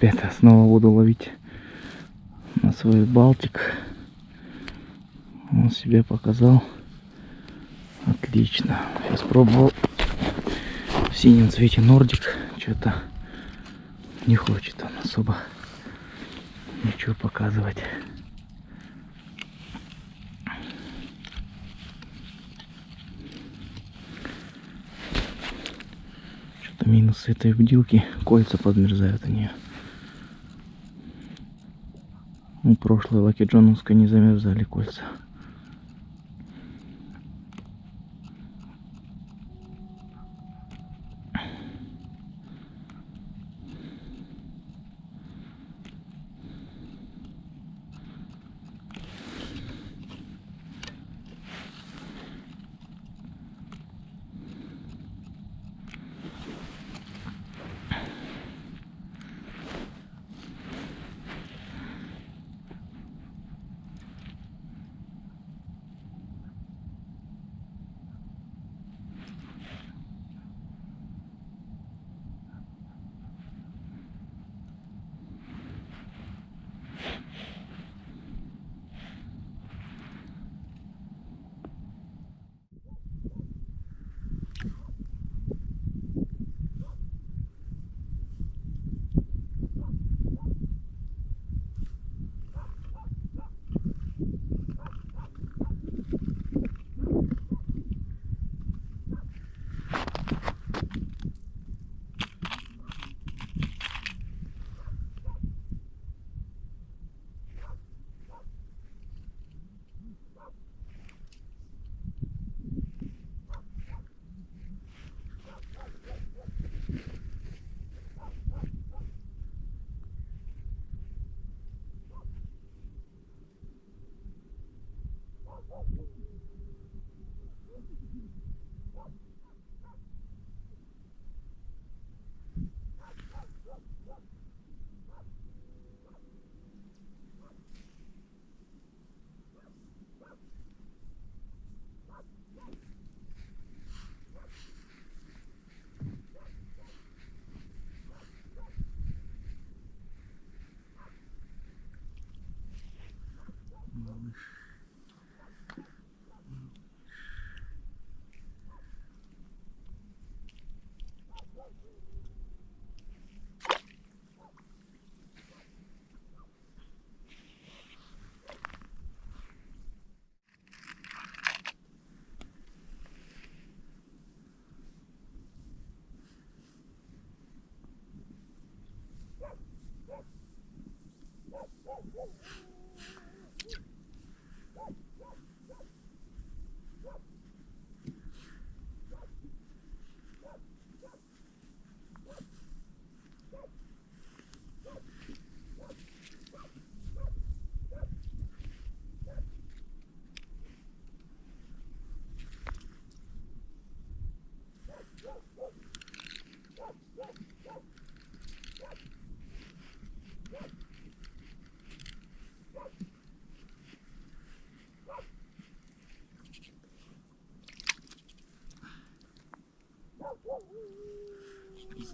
ребята, снова буду ловить на свой Балтик. Он себя показал отлично. Сейчас пробовал в синем цвете Нордик. Что-то не хочет он особо ничего показывать. Что-то минус этой бдилки. Кольца подмерзают у нее. У прошлой Лаки Джоновской не замерзали кольца.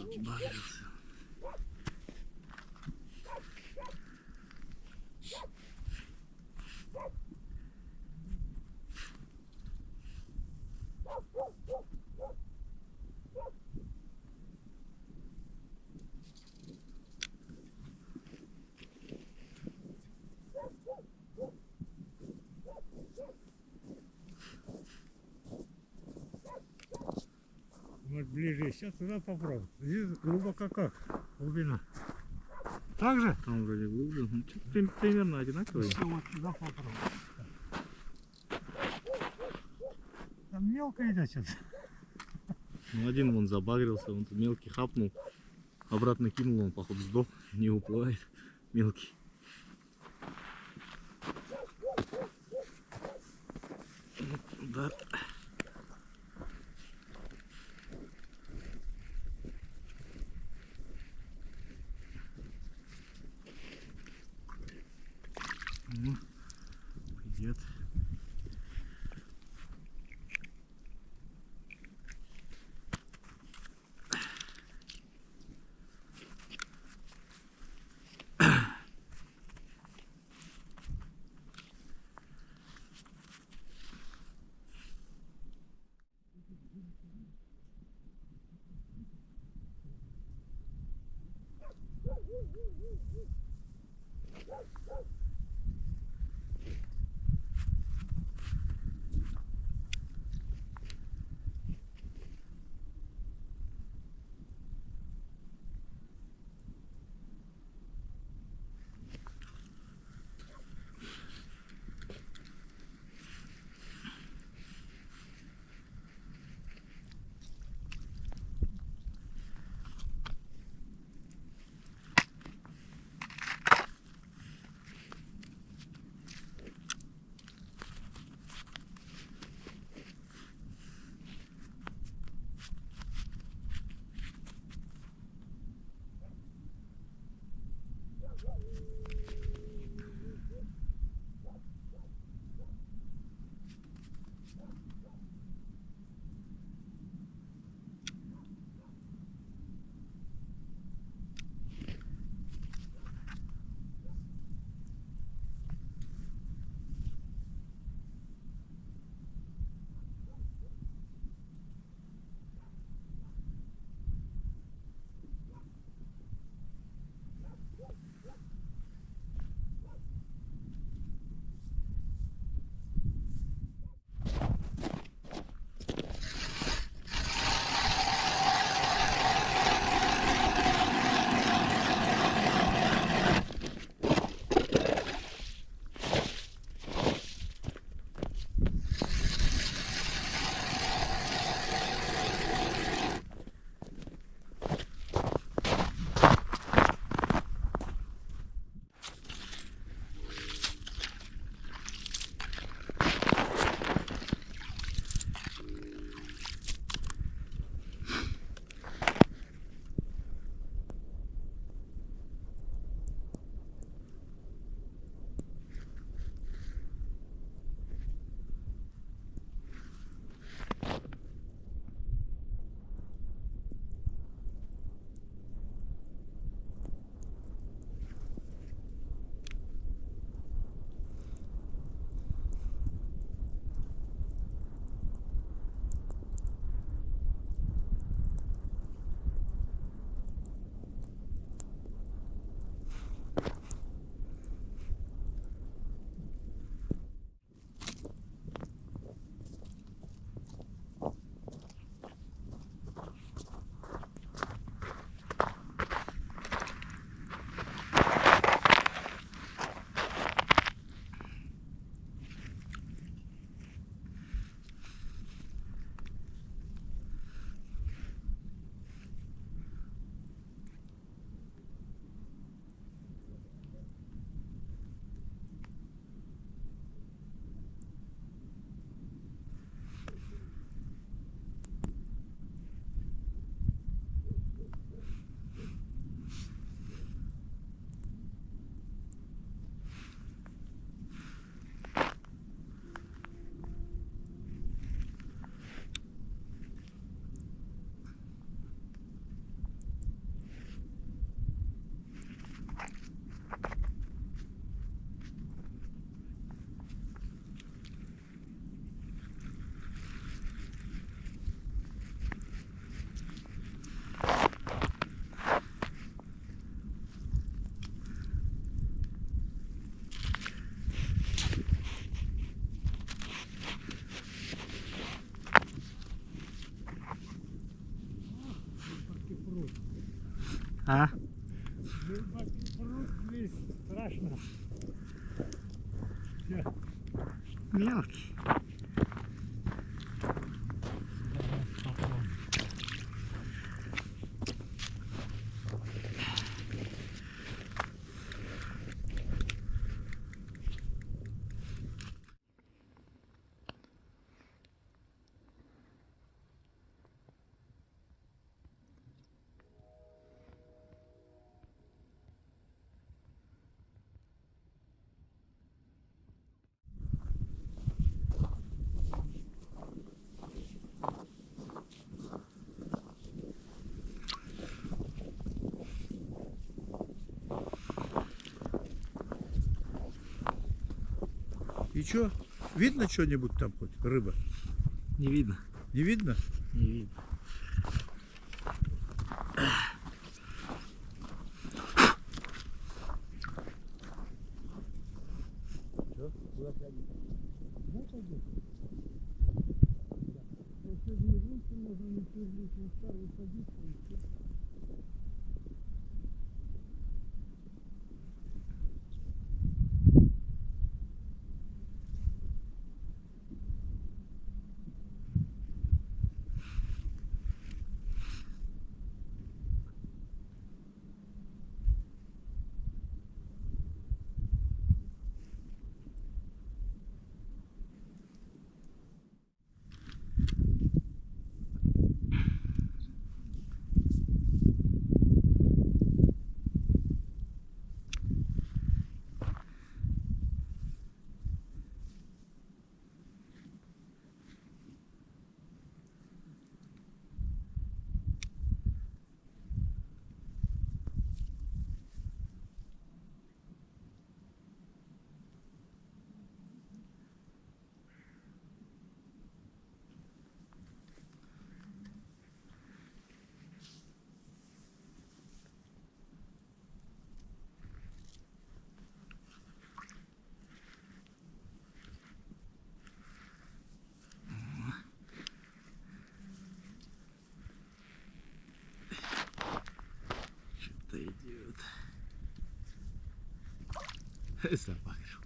Забавился. Вот ближе, сейчас туда попробуй. Здесь глубоко как? Глубина. Так же? Там вроде глубже. Ну, примерно одинаковые. Все, вот туда попробуй. Там мелко идет что-то. Ну, один вон забагрился, он тут мелкий хапнул. Обратно кинул, он походу сдох, не уплывает. Мелкий. Да. Ну, привет. А? Глубокий пруд здесь страшно. Всё. Мелкий. Давай попробуем. И что? Видно что-нибудь там хоть? Рыба? Не видно. Не видно? Не видно. Что-то идет. Забагрил.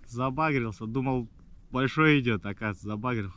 Забагрился, думал большой идет, оказывается, забагрил.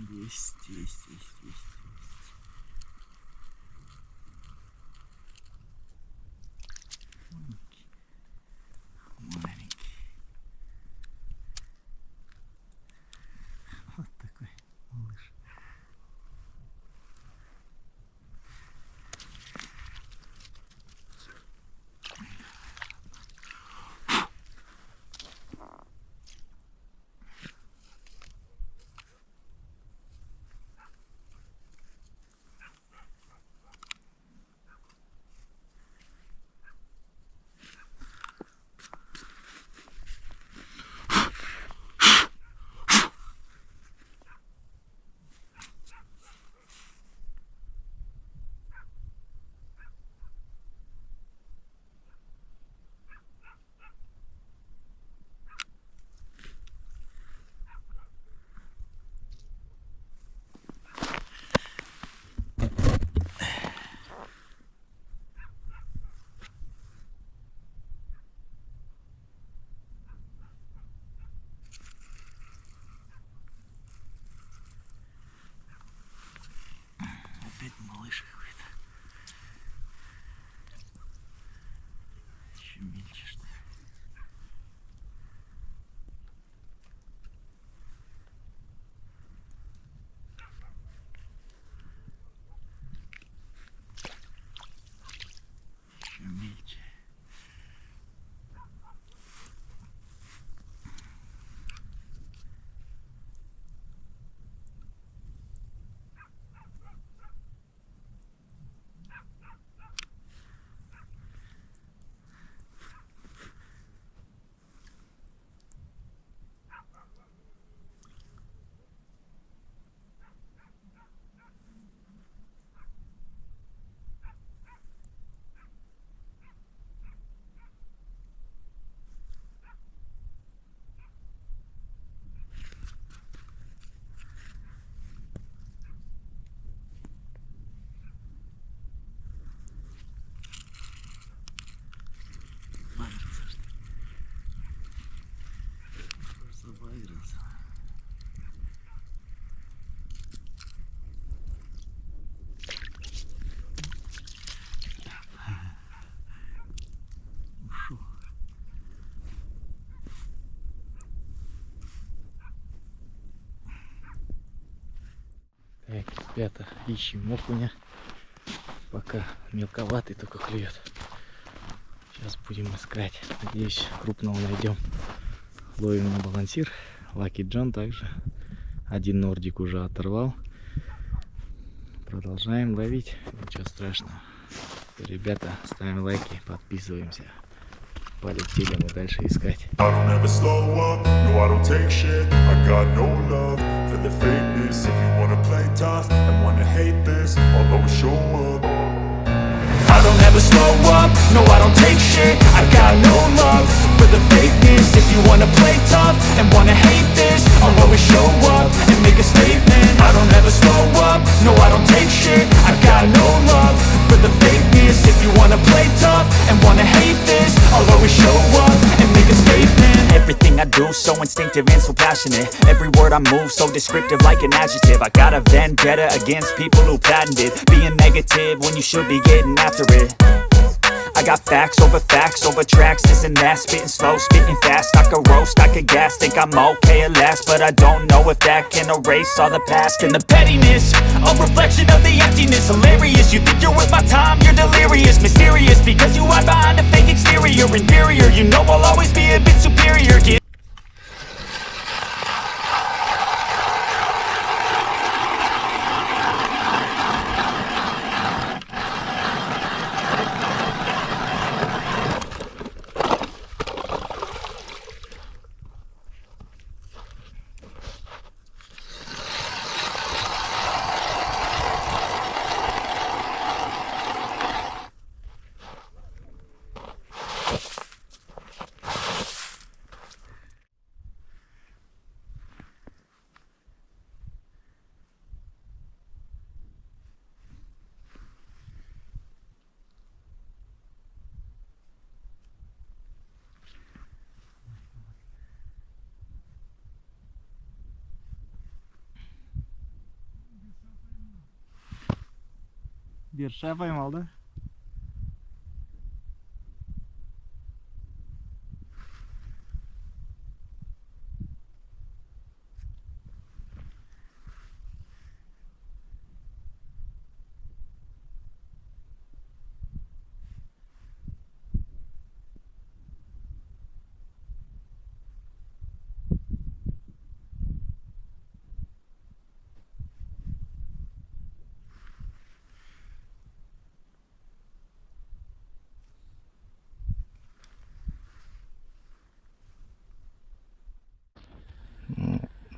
Есть. Маленький. Вот такой малыш. Опять малыш какой-то. Еще меньше, что ли. Еще мельче. Ребята, ищем окуня. Пока мелковатый только клюет. Сейчас будем искать. Надеюсь, крупного найдем. Ловим на балансир. Lucky John также. Один нордик уже оторвал. Продолжаем ловить. Ничего страшного. Ребята, ставим лайки, подписываемся. Полетели мы дальше искать. I don't ever slow up, no I don't take shit. I got no love for the fakeness. If you wanna play tough and wanna hate this, I'll always show up. I don't ever slow up, no I don't take shit. I got no love for the fakeness. If you wanna play tough and wanna hate this, I'll always show up and make a statement. I don't ever slow up, no I don't take shit. I got no love for the fakeness. If you wanna play tough and wanna hate this, I'll always show up and make a statement. Everything I do so instinctive and so passionate. Every word I move so descriptive like an adjective. I got a vendetta against people who patented being negative when you should be getting after it. I got facts over tracks, this and that. Spitting slow, spitting fast. I could roast, I could gas. Think I'm okay at last, but I don't know if that can erase all the past. And the pettiness, a reflection of the emptiness. Hilarious, you think you're worth my time, you're delirious. Mysterious, because you hide behind a fake exterior. Inferior, you know I'll always be a bit superior. Берша поймал, да?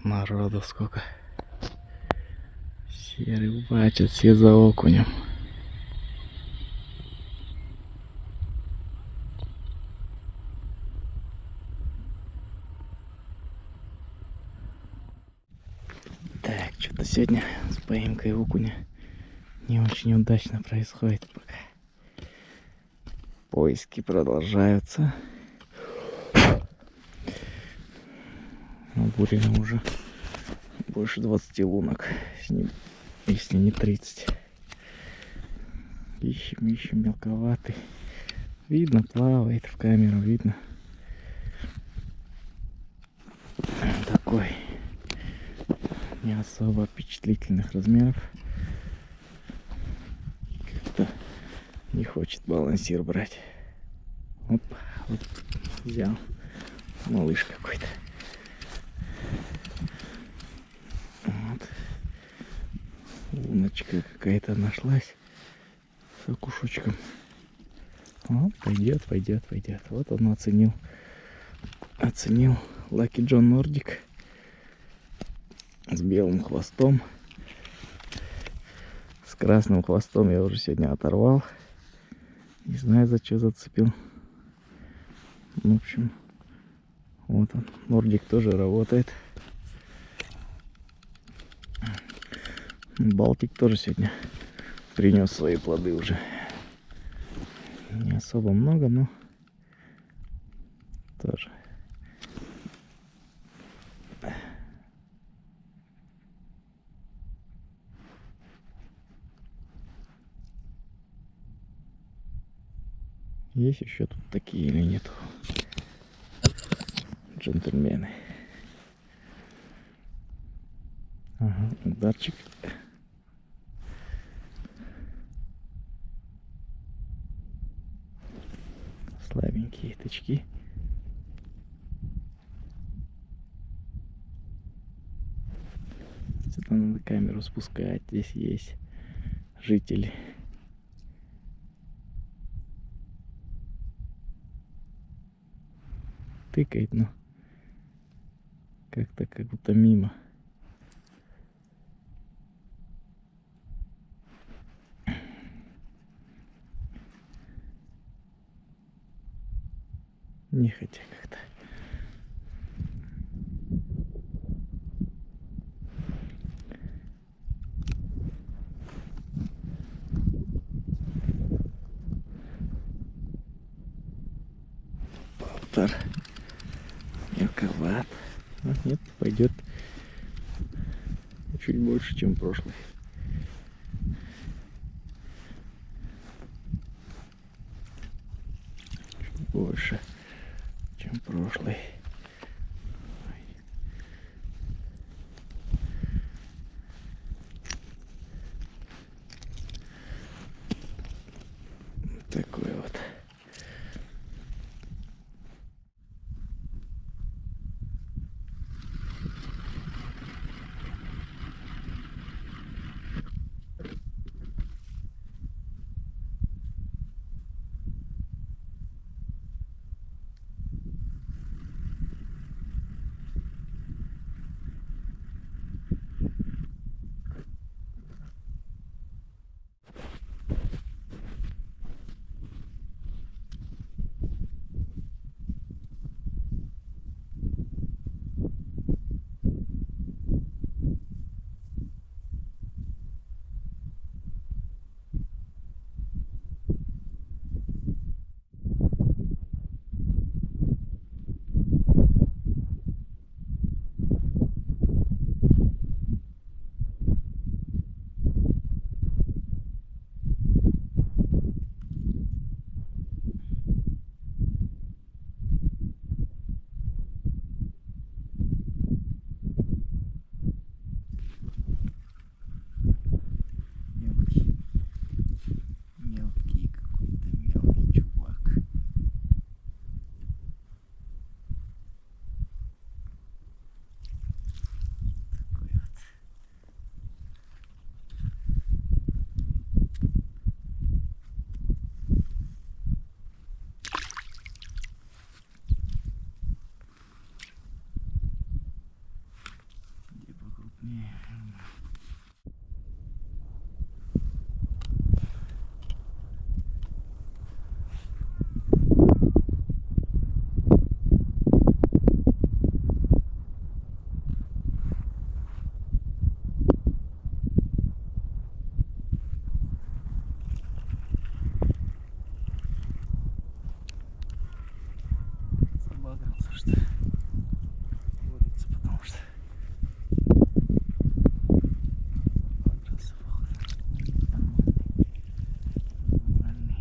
Народу сколько. Все рыбачат, все за окунем. Так, что-то сегодня с поимкой окуня не очень удачно происходит пока. Поиски продолжаются. Бурено уже больше 20 лунок, если не 30. Ищем мелковатый. Видно, плавает в камеру, видно. Такой не особо впечатлительных размеров. Как-то не хочет балансир брать. Оп, вот взял. Малыш какой-то. Луночка какая-то нашлась с окушочком. О, пойдет. Вот он оценил Lucky John Nordic с белым хвостом. С красным хвостом я уже сегодня оторвал. Не знаю, за что зацепил. В общем, вот он. Nordic тоже работает. Балтик тоже сегодня принес свои плоды уже. Не особо много, но тоже. Есть еще тут такие или нет? Джентльмены. Ага, ударчик. Слабенькие тычки. Сюда надо камеру спускать. Здесь есть жители. Тыкает, но как-то как будто мимо. Нехотя как-то. Полтора. Мелковат. А нет, пойдет чуть больше, чем прошлый. Чуть больше, чем прошлый. Такой вот. Мелкий какой-то мелкий чувак. Такой вот. Где покрупнее. Забагрился, что ли? Борется, потому что забагрился, походу. Нормальный.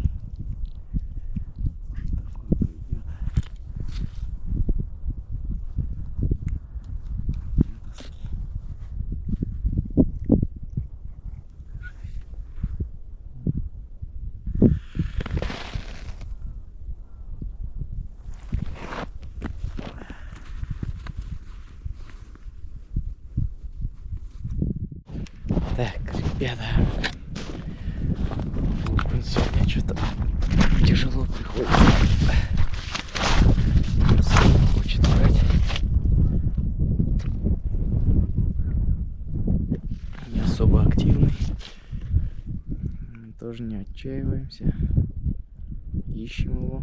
Может, такой пойдет. Так, ребята, окунь сегодня что-то тяжело приходится. Особо хочет брать. Не особо активный. Мы тоже не отчаиваемся. Ищем его.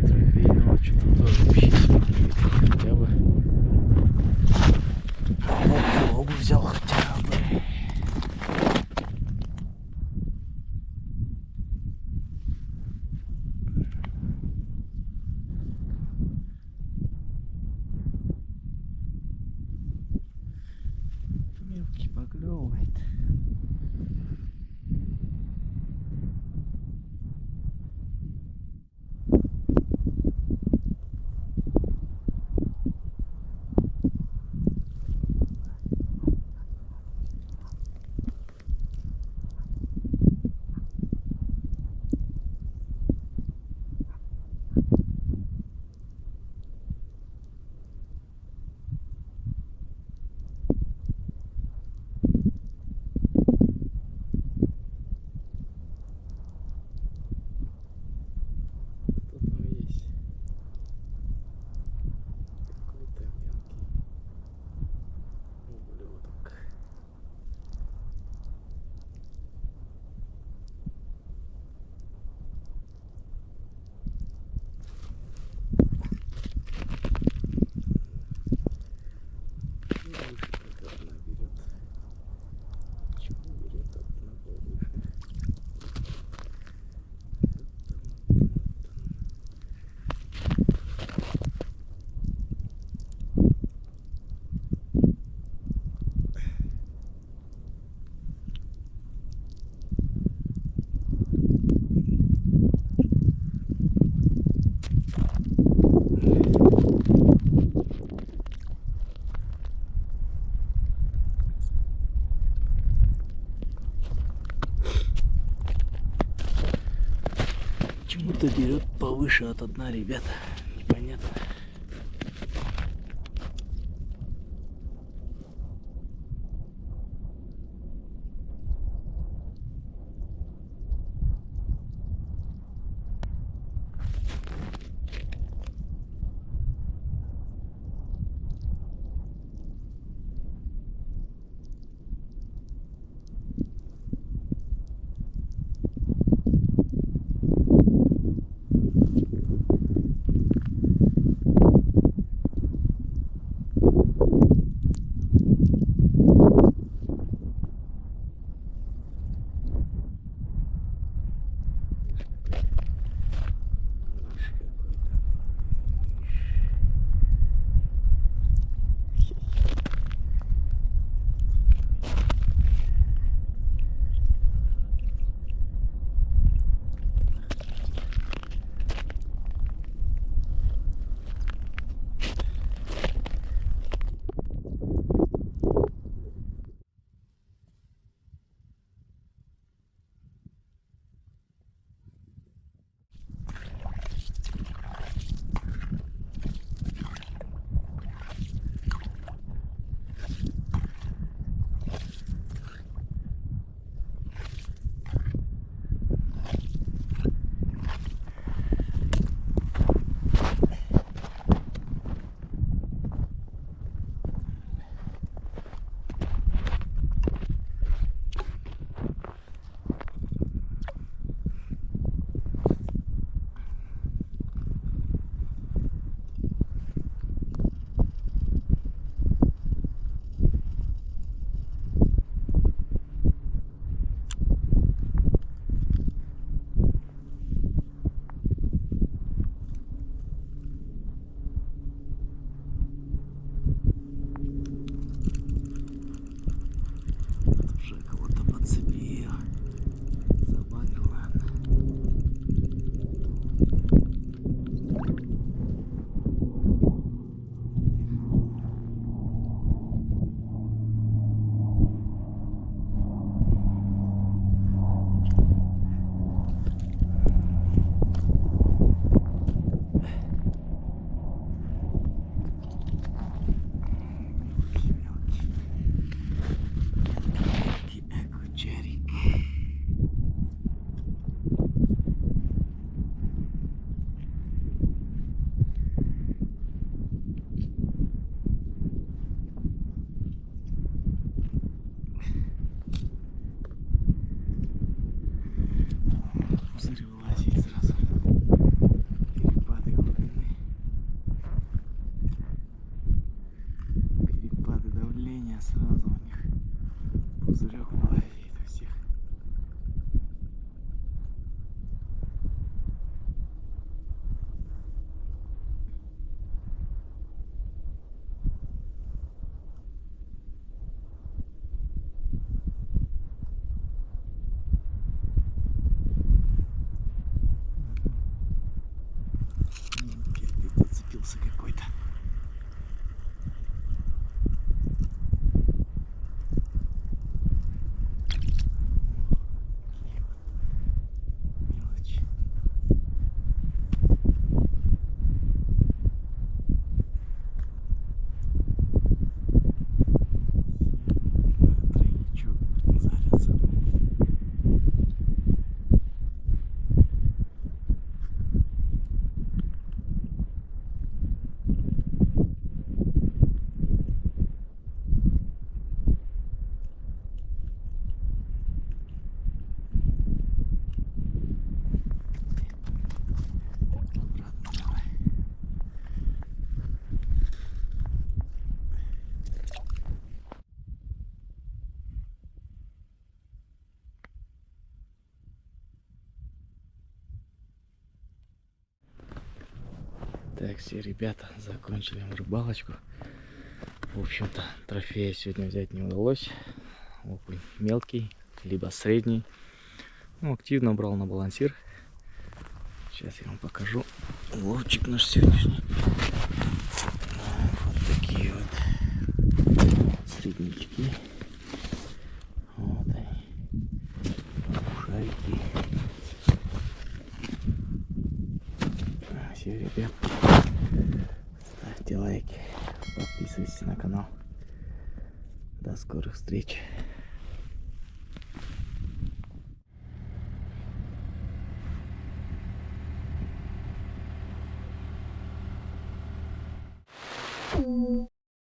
Трофейного что-то тоже вообще смотрит. Хотя бы. Его бы взял хотя бы. Мелкий поклевывает. Почему-то берет повыше от дна, ребята. Непонятно. Так, все, ребята, закончили мы рыбалочку. В общем-то, трофея сегодня взять не удалось. Окунь мелкий, либо средний. Ну, активно брал на балансир. Сейчас я вам покажу уловчик наш сегодняшний. Вот такие вот среднячки. Вот они. Шарики. все, ребят. Ставьте лайки, подписывайтесь на канал. До скорых встреч.